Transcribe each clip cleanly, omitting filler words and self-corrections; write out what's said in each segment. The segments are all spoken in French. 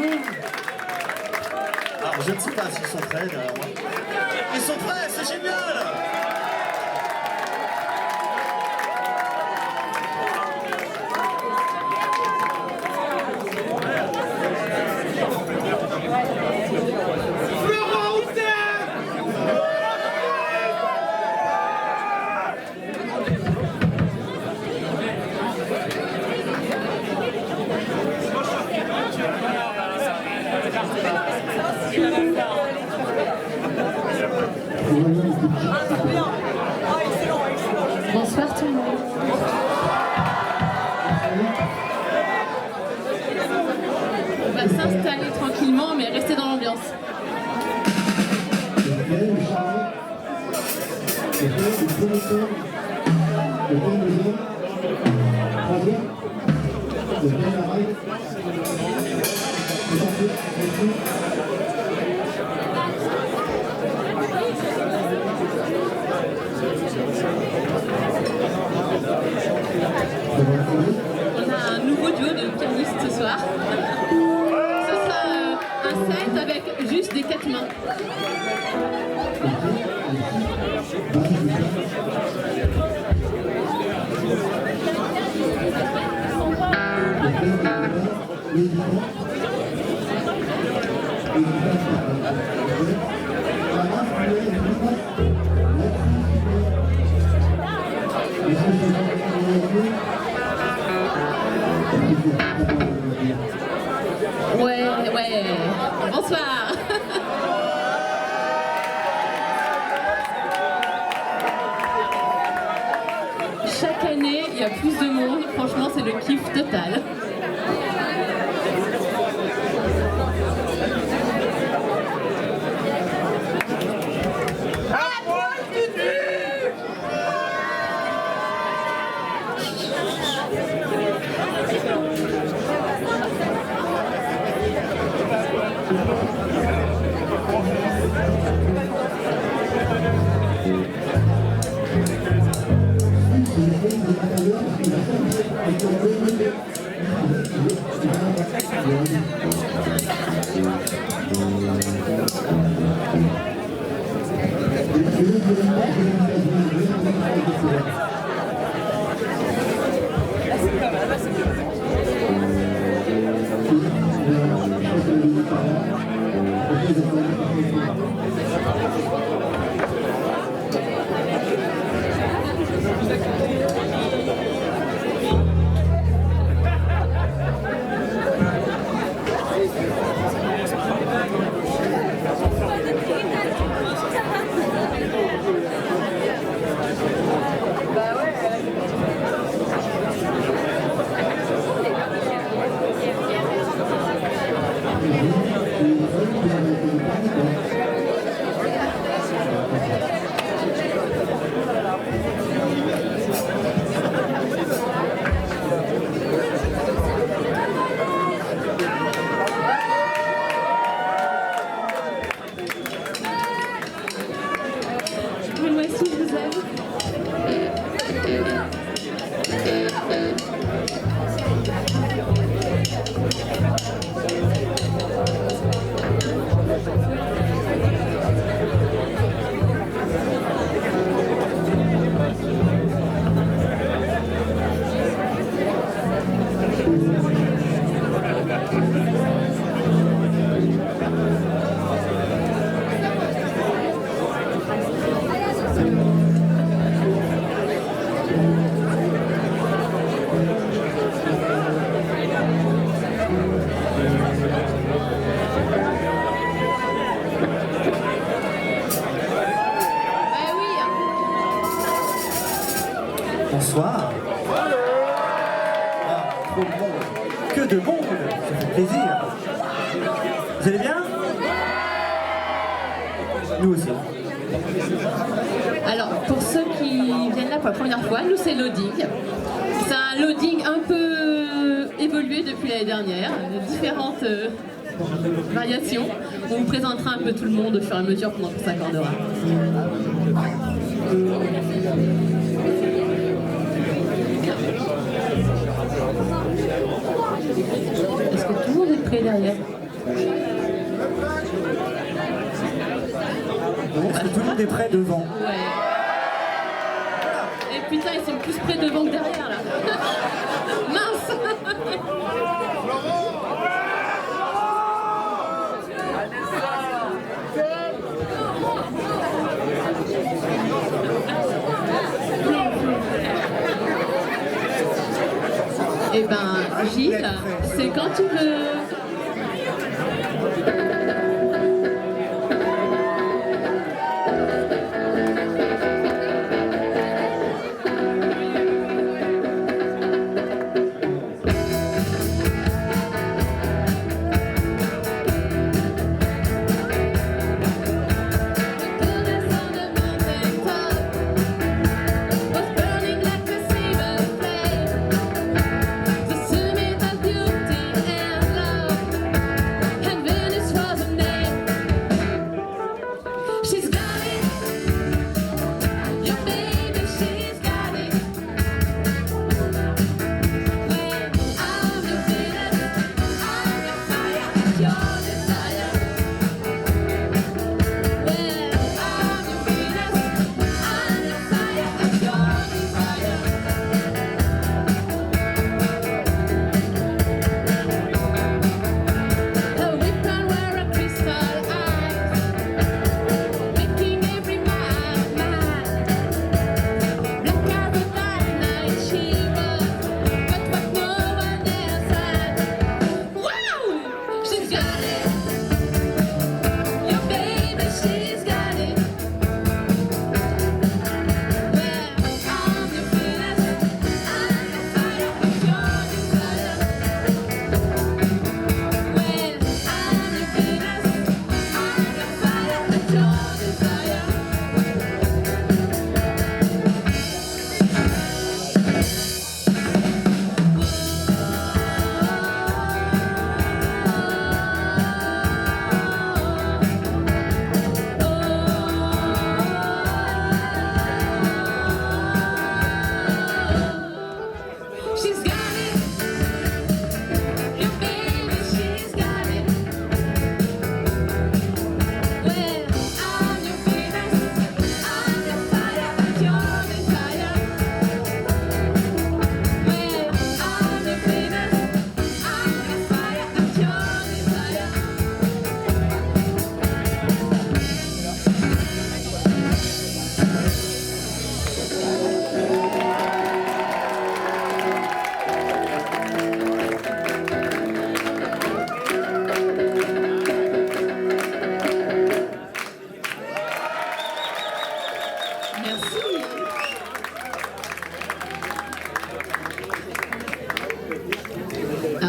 Alors je ne sais pas s'ils sont prêts derrière moi. Ils sont prêts, c'est génial! Bonsoir tout le monde. On va s'installer tranquillement, mais rester dans l'ambiance. On a un nouveau duo de pianistes ce soir. Ce sera un set avec juste des 4 mains. Ouais, bonsoir. Chaque année, il y a plus de monde. Franchement, c'est le kiff total. Bonsoir. Ah, trop de monde. Que de monde. Ça fait plaisir. Vous allez bien? Nous aussi. Alors, pour ceux qui viennent là pour la première fois, nous c'est Loading. C'est un loading un peu évolué depuis l'année dernière, de différentes variations. On vous présentera un peu tout le monde au fur et à mesure pendant qu'on s'accordera. Est-ce que tout le monde est prêt derrière? Bon, parce que tout le monde est prêt devant. Ouais. Et putain, ils sont plus près devant que derrière là. Mince. Eh ben, Gilles, c'est quand tu veux.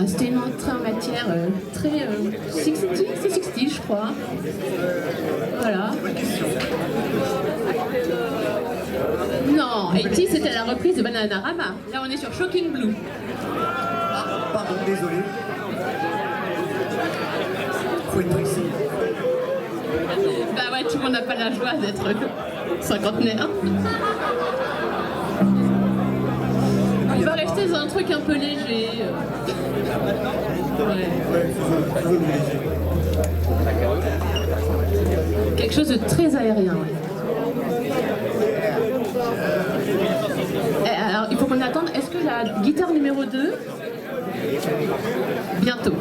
C'était une entrée en matière très 60, c'est 60 je crois. Voilà. Non, 80 c'était la reprise de Bananarama. Là on est sur Shocking Blue. Pardon, désolé. Faut être précis. Bah ouais, tout le monde n'a pas la joie d'être cinquantenaire. On va rester dans un truc un peu léger. Ouais. Quelque chose de très aérien. Et alors, il faut qu'on attende. Est-ce que la guitare numéro 2 bientôt.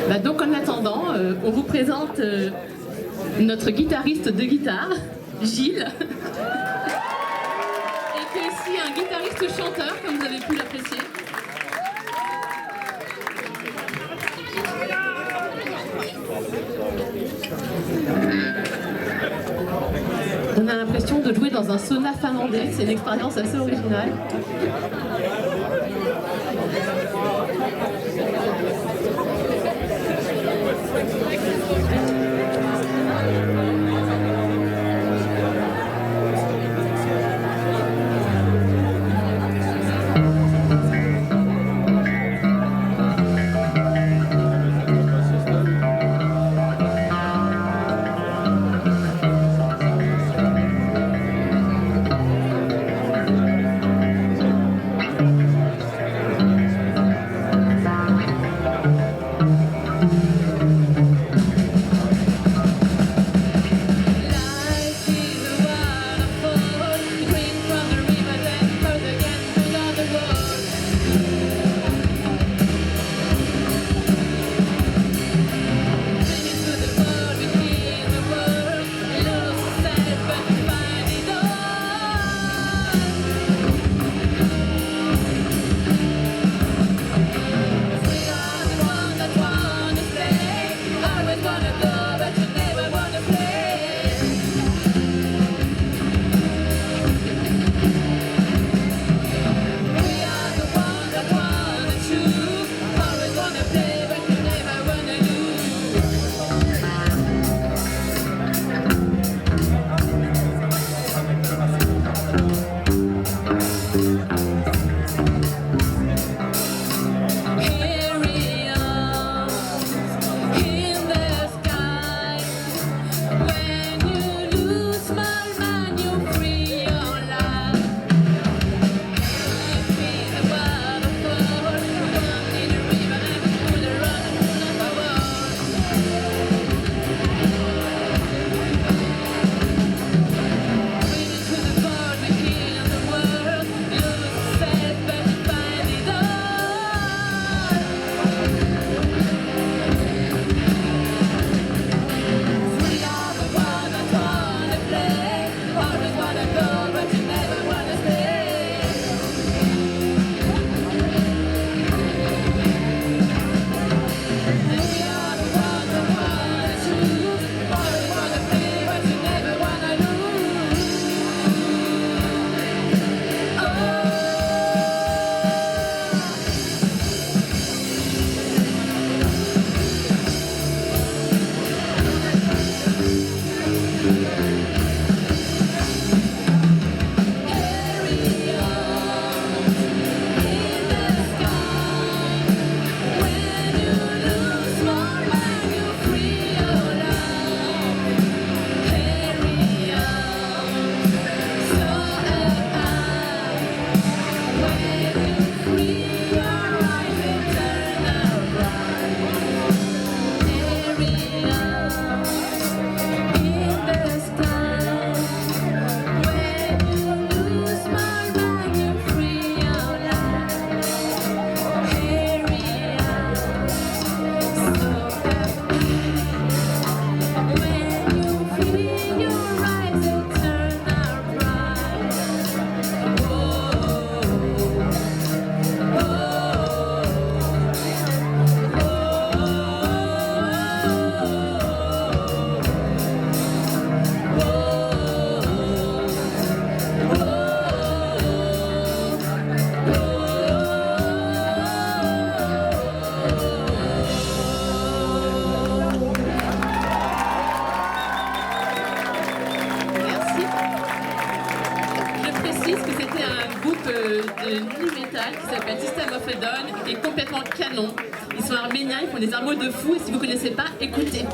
Bah, donc en attendant, on vous présente notre guitariste de guitare, Gilles. Et qui est aussi un guitariste chanteur, comme vous avez pu l'apprécier. On a l'impression de jouer dans un sauna finlandais, c'est une expérience assez originale. est complètement canon. Ils sont arméniens, ils font des armeaux de fou, et si vous ne connaissez pas, écoutez.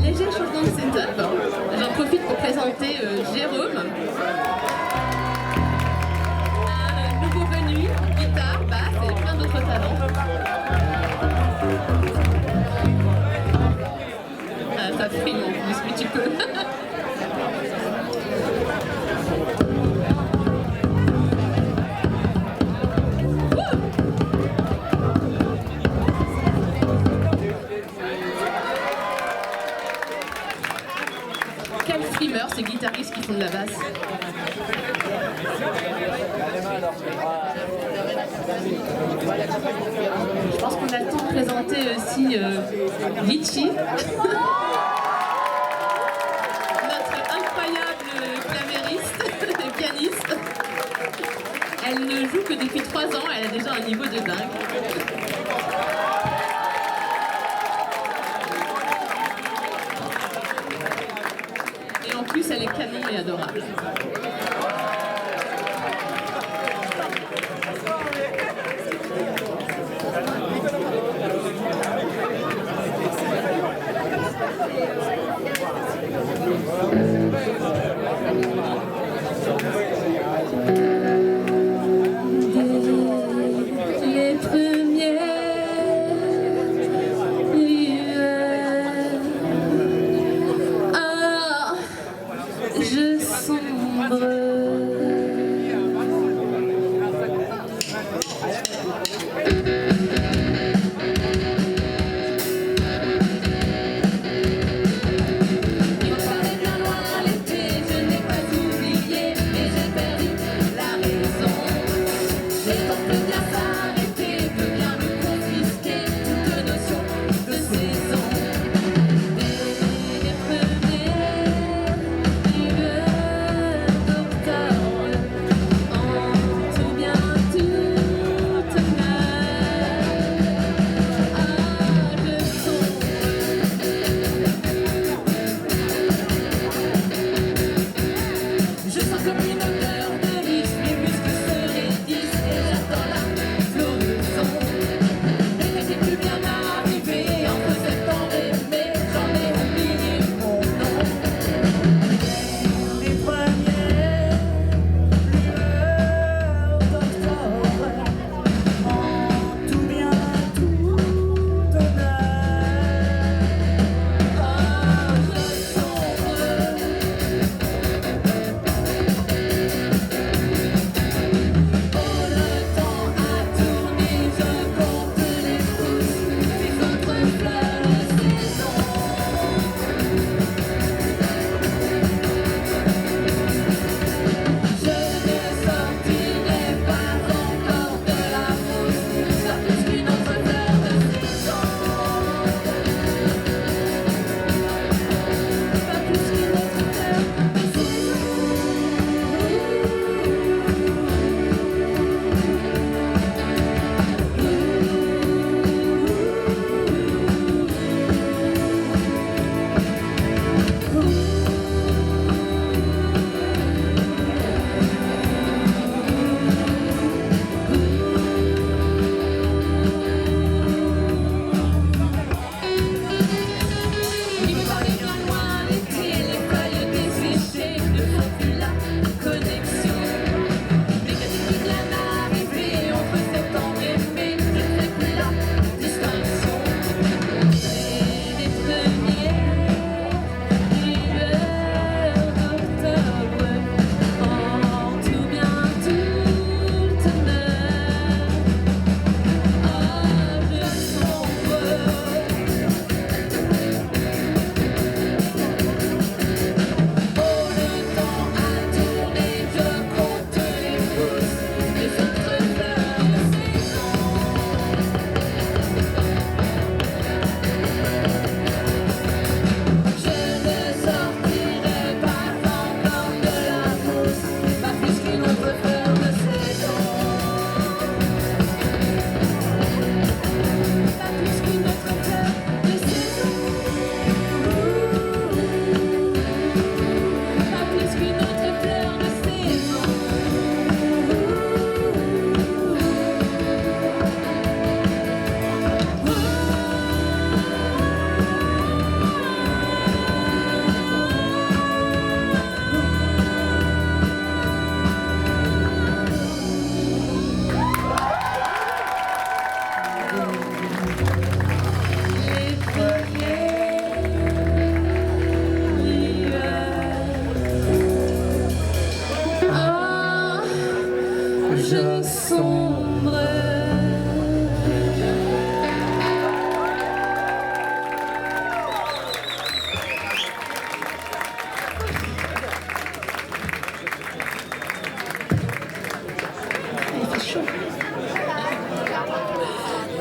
Léger changement de setup. J'en profite pour présenter Jérôme. Un nouveau venu, guitare, basse et plein d'autres talents. Ça frime en plus, mais tu peux. Quel frimeur ces guitaristes qui font de la basse. Je pense qu'on a le temps de présenter aussi Litchi. Notre incroyable clavériste et pianiste. Elle ne joue que depuis 3 ans, elle a déjà un niveau de dingue. Et en plus, elle est canon et adorable. Les premières lueurs, ah, je sombre.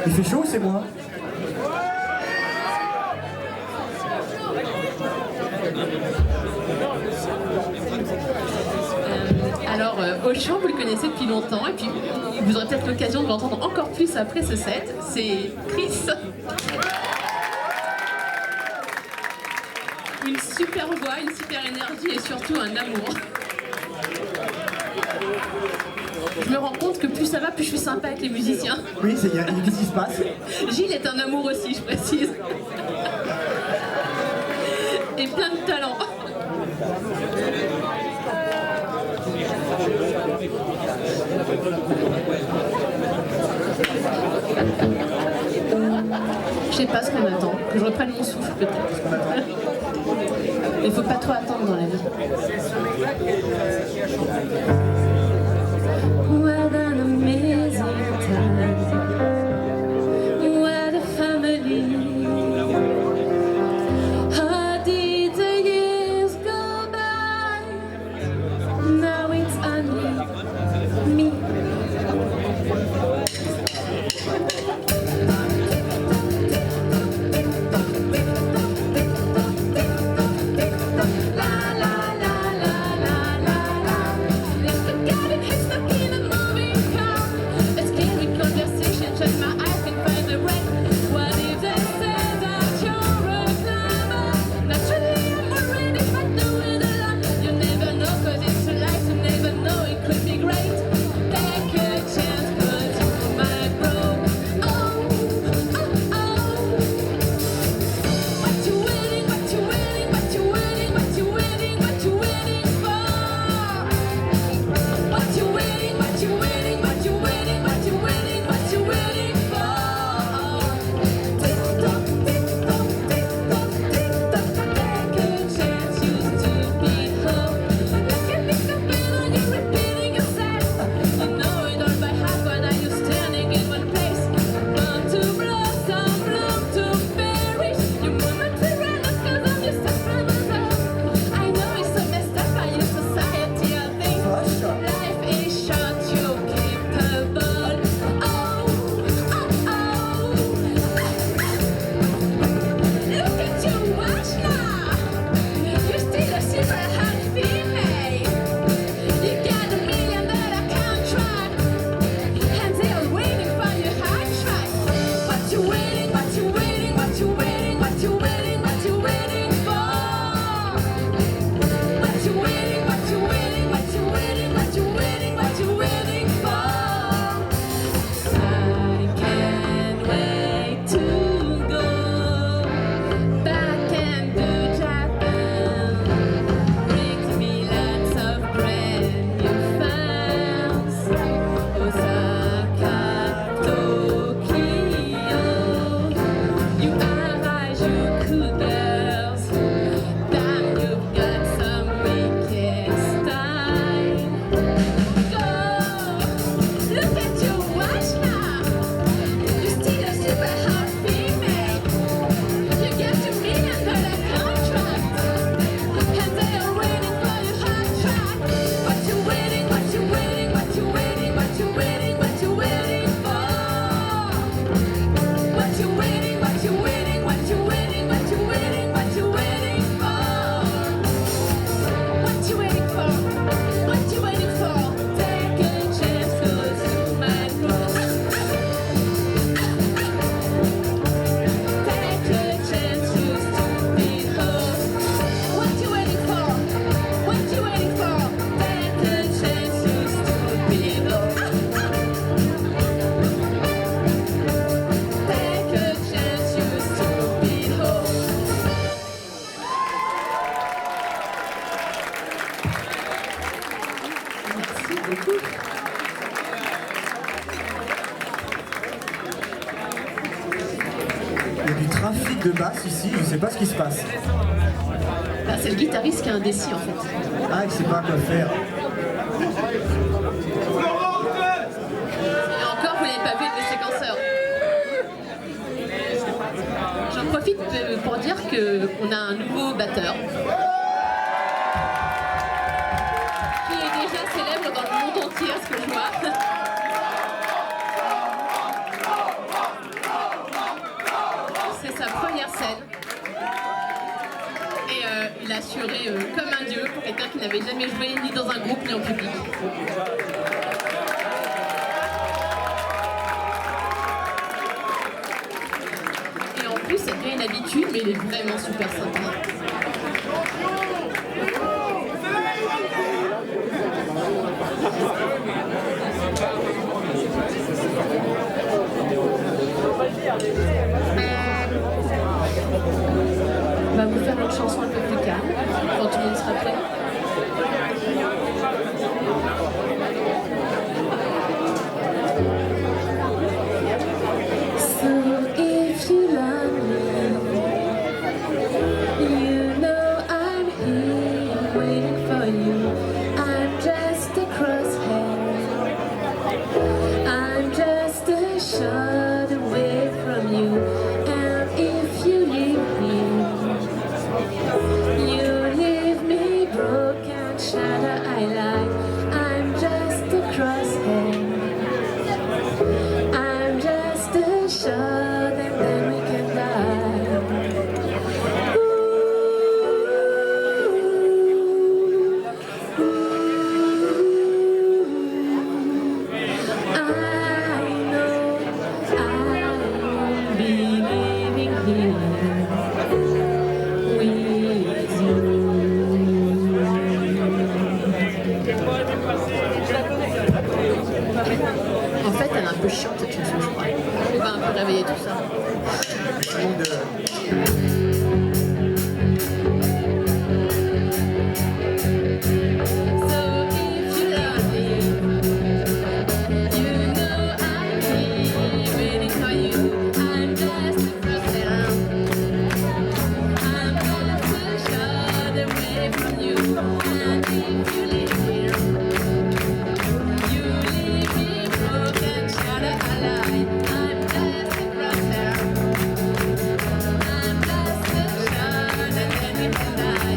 Il fait chaud, c'est moi. Alors, Auchan, vous le connaissez depuis longtemps, et puis vous aurez peut-être l'occasion de l'entendre encore plus après ce set. C'est Chris. Une super voix, une super énergie et surtout un amour. Je me rends compte que plus ça va, plus je suis sympa avec les musiciens. Oui, qu'est-ce qui se passe? Gilles est un amour aussi, je précise. Et plein de talent. Je sais pas ce qu'on attend, que je reprenne mon souffle peut-être. Il faut pas trop attendre dans la vie. What an amazing time. What a family. How did the years go by? Now it's only me. Il y a du trafic de basse ici, je ne sais pas ce qui se passe. Bah, c'est le guitariste qui est indécis en fait. Ah, il ne sait pas quoi faire. Et encore, vous n'avez pas vu le séquenceur. J'en profite pour dire qu'on a un nouveau batteur qui est déjà célèbre dans le monde entier, à ce que je vois. Il a assuré comme un dieu pour quelqu'un qui n'avait jamais joué ni dans un groupe ni en public. Et en plus, ça devient une habitude, mais il est vraiment super sympa. On va vous faire une chanson un peu plus calme, quand tout le monde sera prêt. So if you love me, you know I'm here waiting for you. I'm just a crosshair, I'm just a shot away from you. And if you leave me, you leave me broken, shattered, I lie. I'm just a crosshair, I'm just a shot, and then we can die. I know I'll be living here with you. En fait, elle est un peu chiante cette chanson, je crois. On va un peu réveiller tout ça. So if you love me, you know I'm here waiting for you. I'm just a crosshair, I'm just a shot away from you. And if you leave here, you leave me broken, shattered, alive. I'm just a crosshair, I'm just a shot, and then we can die.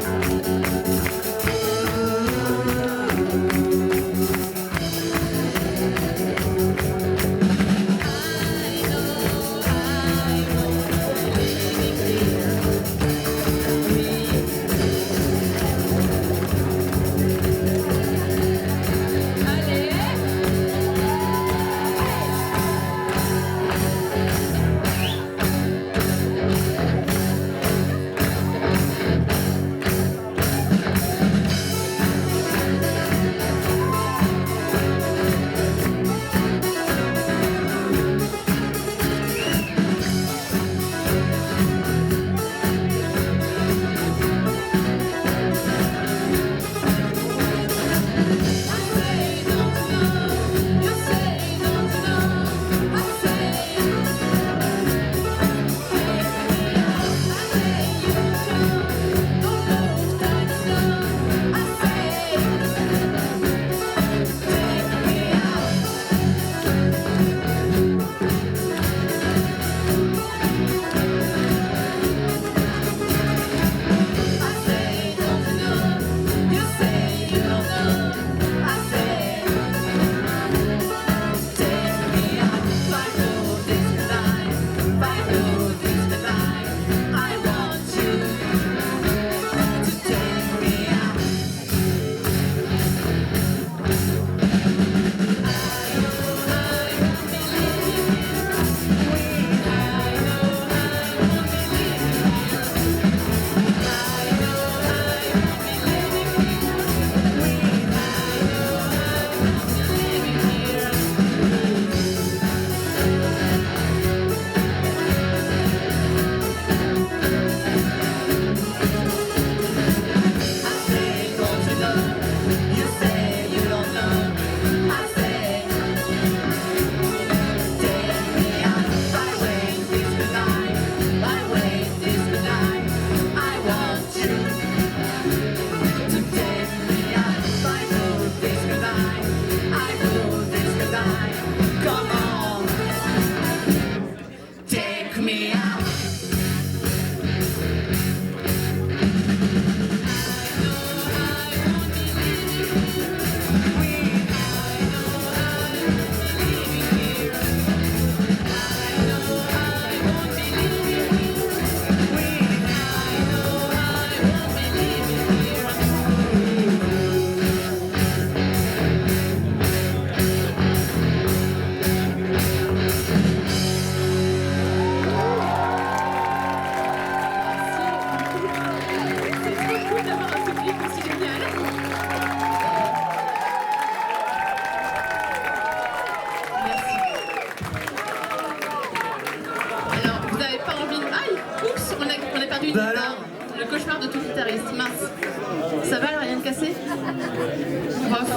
Bref.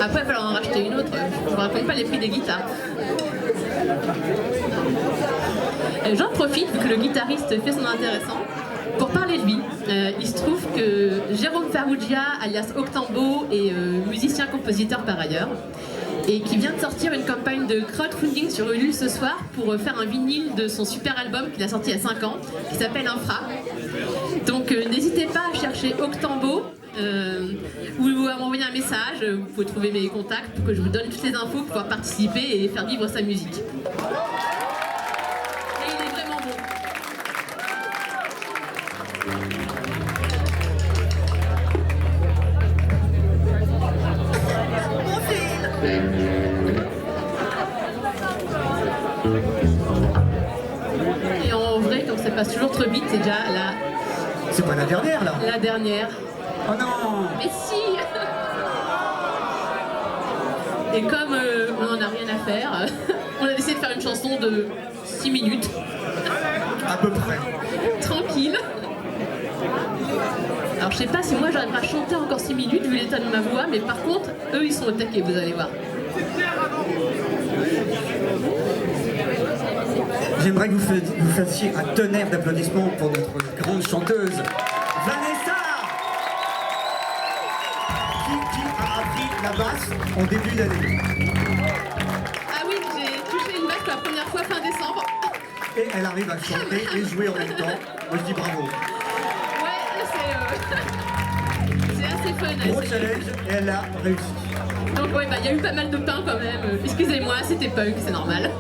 Après, il va falloir en racheter une autre. Je ne vous raconte pas les prix des guitares. J'en profite, vu que le guitariste fait son intéressant, pour parler de lui. Il se trouve que Jérôme Farrugia, alias Octambo, est musicien-compositeur par ailleurs, et qui vient de sortir une campagne de crowdfunding sur Ulule ce soir pour faire un vinyle de son super album qu'il a sorti il y a 5 ans, qui s'appelle Infra. Donc n'hésitez pas à chercher Octambo, ou à m'envoyer un message. Vous pouvez trouver mes contacts pour que je vous donne toutes les infos pour pouvoir participer et faire vivre sa musique. Et il est vraiment bon. Et en vrai, comme ça passe toujours trop vite, c'est déjà C'est pas la dernière là. la dernière. Oh non. Mais si. Et comme on n'en a rien à faire, on a décidé de faire une chanson de 6 minutes, À peu près. tranquille. Alors je sais pas si moi j'arriverai à chanter encore 6 minutes vu l'état de ma voix, mais par contre, eux ils sont au taquet, vous allez voir. J'aimerais que vous fassiez un tonnerre d'applaudissements pour notre grande chanteuse, Vanessa, qui a appris la basse en début d'année. Ah oui, j'ai touché une basse pour la première fois fin décembre. Et elle arrive à chanter et jouer en même temps. Moi je dis bravo. Ouais, c'est assez fun. à Gros essayer. challenge et elle a réussi. Donc ouais, il y a eu pas mal de pain quand même. Excusez-moi, c'était punk, c'est normal.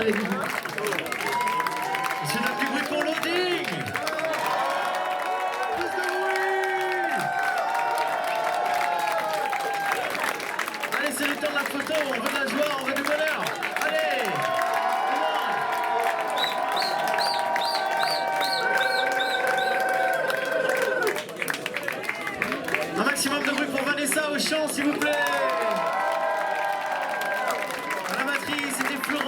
avec vous. C'est notre bruit pour loading. Plus de bruit. Allez, c'est le temps de la photo, on veut de la joie, on veut du bonheur. Allez. Un maximum de bruit pour Vanessa au chant, s'il vous plaît. À la batterie, c'était Florent.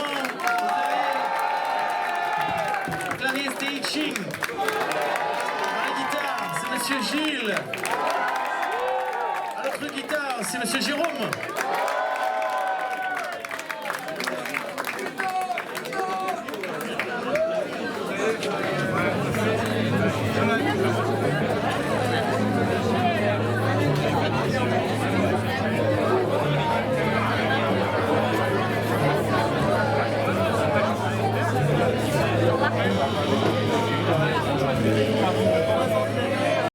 Au clavier, c'était Itching. À la guitare, c'est Monsieur Gilles. À l'autre guitare, c'est Monsieur Jérôme.